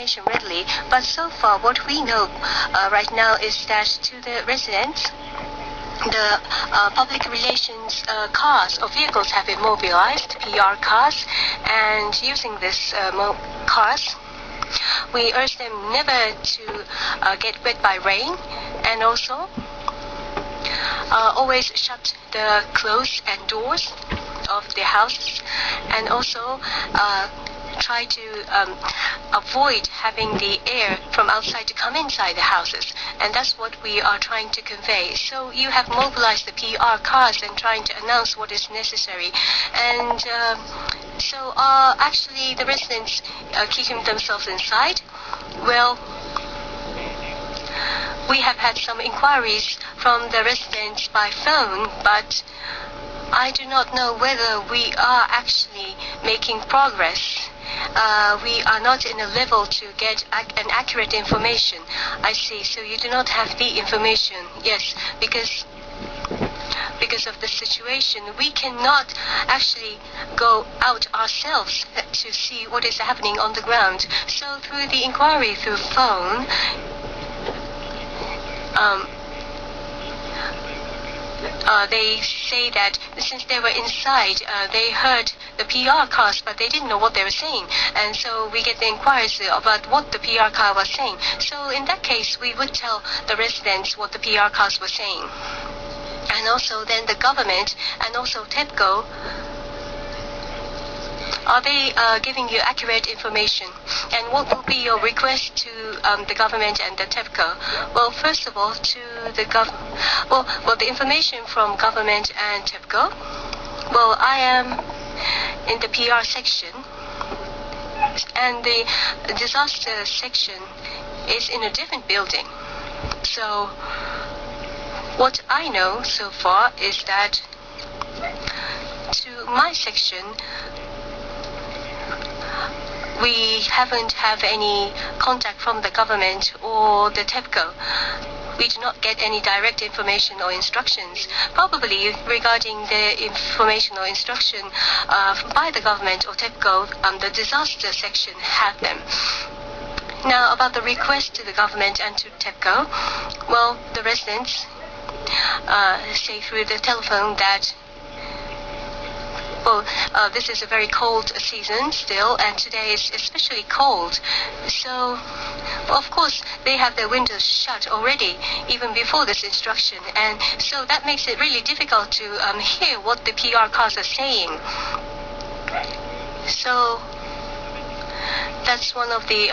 information readily. But so far, what we know right now is that to the residents, the public relations cars or vehicles have been mobilized, PR cars, and using this cars, we urge them never to get wet by rain, and also always shut the clothes and doors of their houses, and also try to avoid having the air from outside to come inside the houses. And that's what we are trying to convey. So you have mobilized the PR cars and trying to announce what is necessary. And so actually the residents keeping themselves inside. Well, we have had some inquiries from the residents by phone, but I do not know whether we are actually making progress. We are not in a level to get an accurate information. I see. So you do not have the information. Yes, because of the situation, we cannot actually go out ourselves to see what is happening on the ground. So through the inquiry through phone, they say that since they were inside, they heard the PR cars, but they didn't know what they were saying. And so we get the inquiries about what the PR car was saying. So in that case, we would tell the residents what the PR cars were saying. And also then the government and also TEPCO, are they giving you accurate information? And what will be your request to the government and the TEPCO? Well, first of all, to the the information from government and TEPCO. Well, I am in the PR section, and the disaster section is in a different building. So what I know so far is that to my section, we haven't have any contact from the government or the TEPCO. We do not get any direct information or instructions. Probably regarding the information or instruction by the government or TEPCO, the disaster section have them. Now about the request to the government and to TEPCO, well, the residents say through the telephone that this is a very cold season still, and today is especially cold. So, of course, they have their windows shut already, even before this instruction. And so that makes it really difficult to hear what the PR cars are saying. So, that's one of the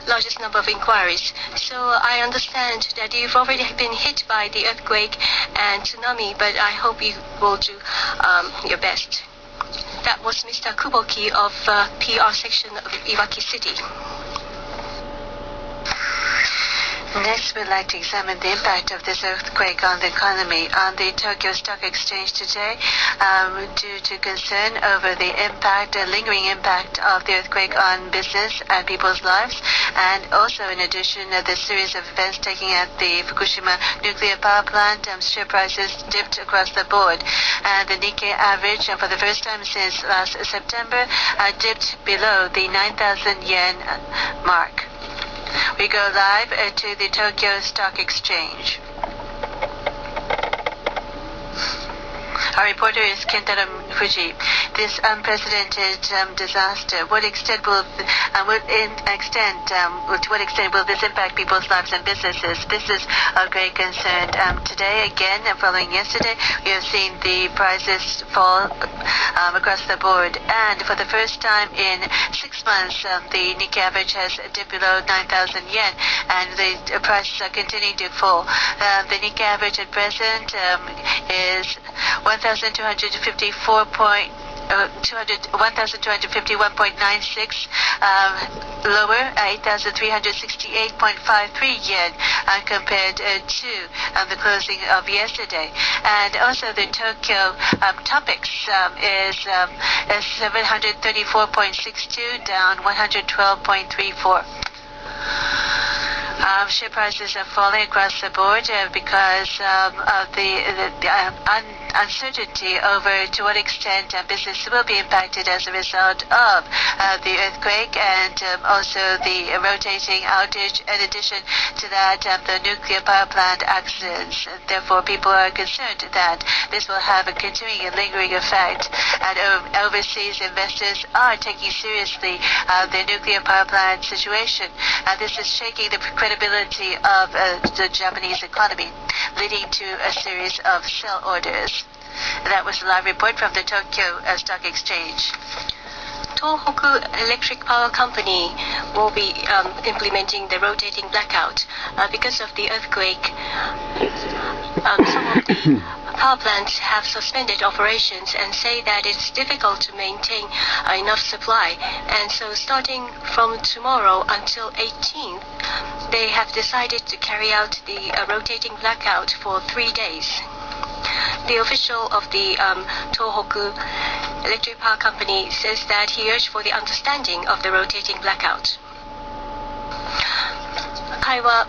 largest number of inquiries. So I understand that you've already been hit by the earthquake and tsunami, but I hope you will do your best. That was Mr. Kuboki of PR section of Iwaki City. Next, we'd like to examine the impact of this earthquake on the economy. On the Tokyo Stock Exchange today, due to concern over the lingering impact of the earthquake on business and people's lives, and also in addition the series of events taking at the Fukushima nuclear power plant, share prices dipped across the board. And the Nikkei average, for the first time since last September, dipped below the 9,000 yen mark. We go live to the Tokyo Stock Exchange. Our reporter is Kentaro Fuji. This unprecedented disaster, to what extent will this impact people's lives and businesses? This is a great concern. Today, again, following yesterday, we have seen the prices fall across the board. And for the first time in 6 months, the Nikkei average has dipped below 9,000 yen, and the prices are continuing to fall. The Nikkei average at present is 1,251.96, lower 8,368.53 yen compared to the closing of yesterday. And also the Tokyo Topics is 734.62, down 112.34. Share prices are falling across the board because of the uncertainty over to what extent business will be impacted as a result of the earthquake and also the rotating outage. In addition to that, the nuclear power plant accidents. Therefore, people are concerned that this will have a continuing and lingering effect. And overseas investors are taking seriously the nuclear power plant situation. This is shaking the credibility of the Japanese economy, leading to a series of sell orders. That was a live report from the Tokyo Stock Exchange. Tohoku Electric Power Company will be implementing the rotating blackout because of the earthquake. Some of the power plants have suspended operations and say that it's difficult to maintain enough supply. And so starting from tomorrow until 18th, they have decided to carry out the rotating blackout for 3 days. The official of the Tohoku Electric Power Company says that he urged for the understanding of the rotating blackout.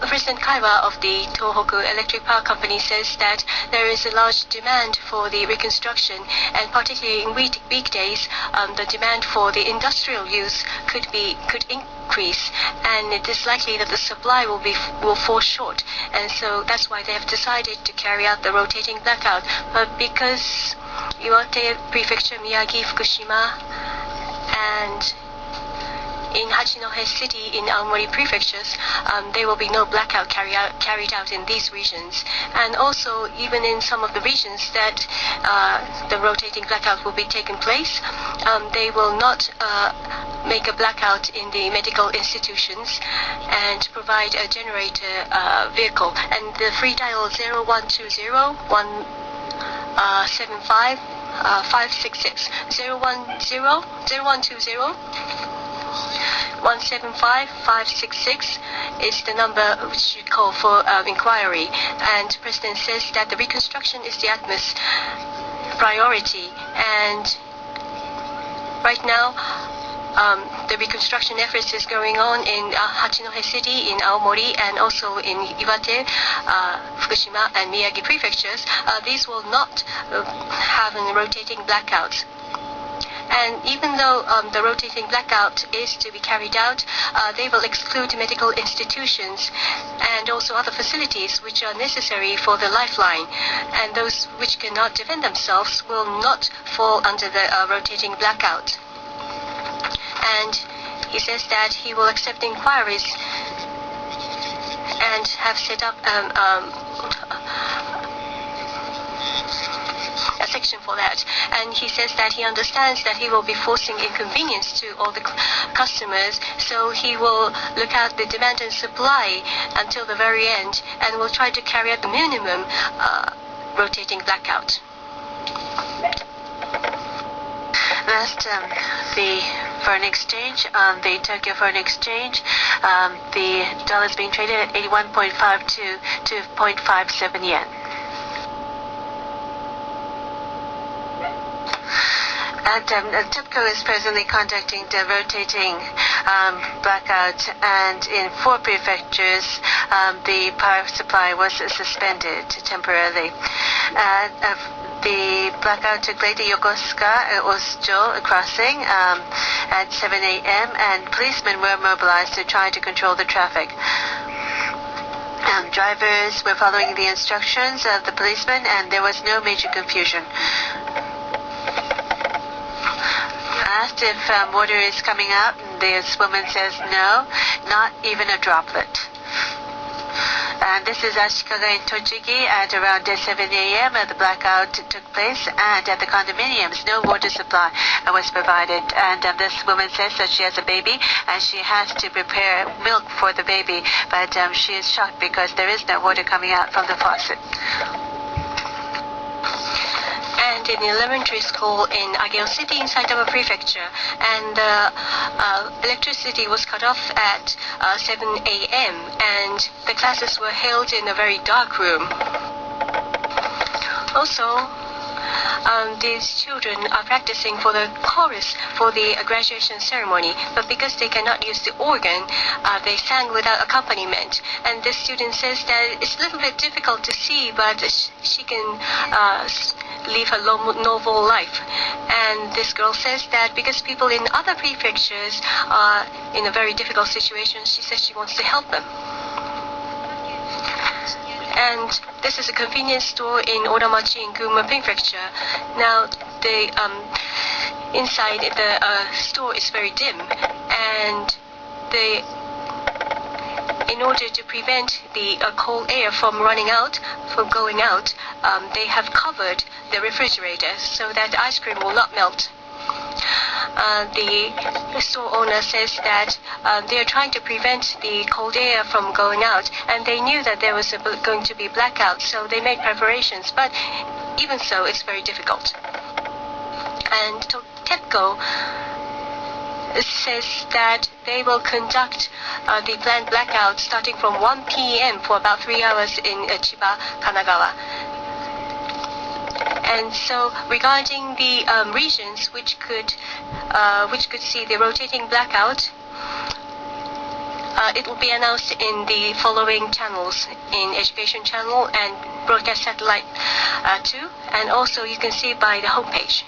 President Kaiwa of the Tohoku Electric Power Company says that there is a large demand for the reconstruction, and particularly in weekdays, the demand for the industrial use could increase, and it is likely that the supply will fall short, and so that's why they have decided to carry out the rotating blackout. But because Iwate Prefecture, Miyagi, Fukushima, and in Hachinohe City in Aomori prefectures, there will be no blackout carried out in these regions. And also, even in some of the regions that the rotating blackout will be taking place, they will not make a blackout in the medical institutions and provide a generator vehicle. And the free dial 0120 175 566 0120 175-566 is the number which you call for inquiry. And the President says that the reconstruction is the utmost priority. And right now, the reconstruction efforts is going on in Hachinohe City, in Aomori, and also in Iwate, Fukushima, and Miyagi prefectures. These will not have a rotating blackouts. And even though the rotating blackout is to be carried out, they will exclude medical institutions and also other facilities which are necessary for the lifeline. And those which cannot defend themselves will not fall under the rotating blackout. And he says that he will accept inquiries and have set up a section for that. And he says that he understands that he will be forcing inconvenience to all the customers, so he will look at the demand and supply until the very end and will try to carry out the minimum rotating blackout. Last, the foreign exchange, on the Tokyo Foreign Exchange, the dollar is being traded at 81.52 to 0.57 yen. And TEPCO is presently conducting the rotating blackout, and in 4 prefectures, the power supply was suspended temporarily. The blackout took place at Yokosuka Osjo crossing at 7 a.m., and policemen were mobilized to try to control the traffic. Drivers were following the instructions of the policemen, and there was no major confusion. Asked if water is coming out, and this woman says no, not even a droplet. And this is Ashikaga in Tochigi at around 7 a.m. The blackout took place, and at the condominiums, no water supply was provided. And this woman says that she has a baby, and she has to prepare milk for the baby, but she is shocked because there is no water coming out from the faucet. And in the elementary school in Ageo City in Saitama Prefecture, and electricity was cut off at 7 a.m. and the classes were held in a very dark room. Also, these children are practicing for the chorus for the graduation ceremony, but because they cannot use the organ, they sang without accompaniment. And this student says that it's a little bit difficult to see, but she can live a novel life. And this girl says that because people in other prefectures are in a very difficult situation, she says she wants to help them. And this is a convenience store in Oramachi in Gunma Prefecture. Now, the inside the store is very dim, and in order to prevent the cold air from going out, they have covered the refrigerator so that ice cream will not melt. The store owner says that they are trying to prevent the cold air from going out, and they knew that there was going to be blackout, so they made preparations. But even so, it's very difficult. And TEPCO says that they will conduct the planned blackout starting from 1 p.m. for about 3 hours in Chiba, Kanagawa. And so, regarding the regions which could see the rotating blackout, it will be announced in the following channels: in Education Channel and Broadcast Satellite 2, and also you can see by the homepage.